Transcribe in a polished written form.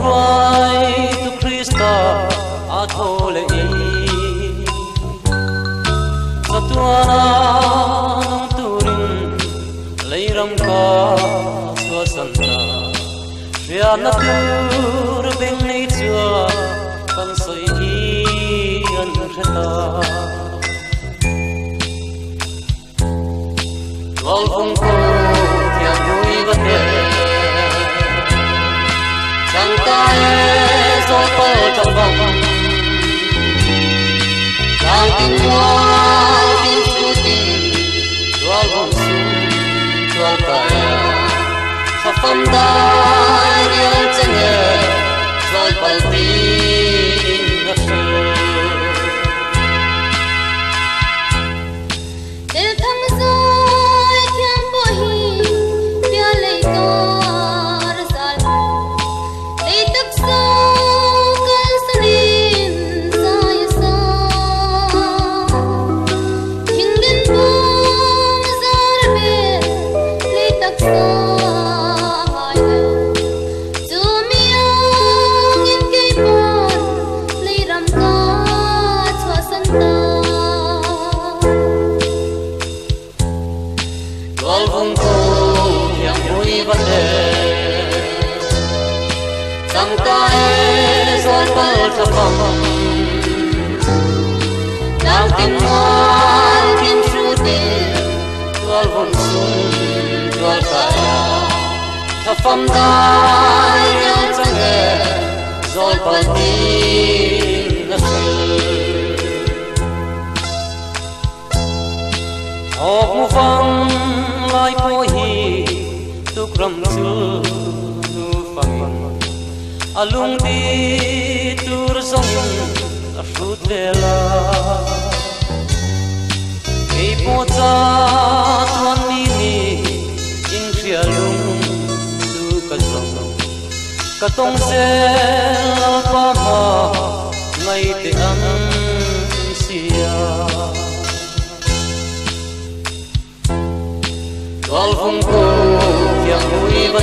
trai tu Krista a thole i Satuana nong turin leiram ka suasanta Ria natur beng nei chua kan soi hi an khata Wal ong ko thiam hui va te Sang tai so po trong vòng Sang tình hoa tin su tin Wal ong su wal tai Sa phong dai riang chân nghe Rồi bal tin na su Sang tay rồi bal cho vòng Đang tình ngoan tin su tin Tual vòng xuân tual kaya Tha phong tay yang chân nghe Rồi bal tin na sư Ốc mu vang lai po hi Tuk ram su Alung di tur song a fruit vela Ei po cha tuan mi ni in khia lung tu ka song Ka tong se pa ma ngai te an sia Tual phong ko yang hui va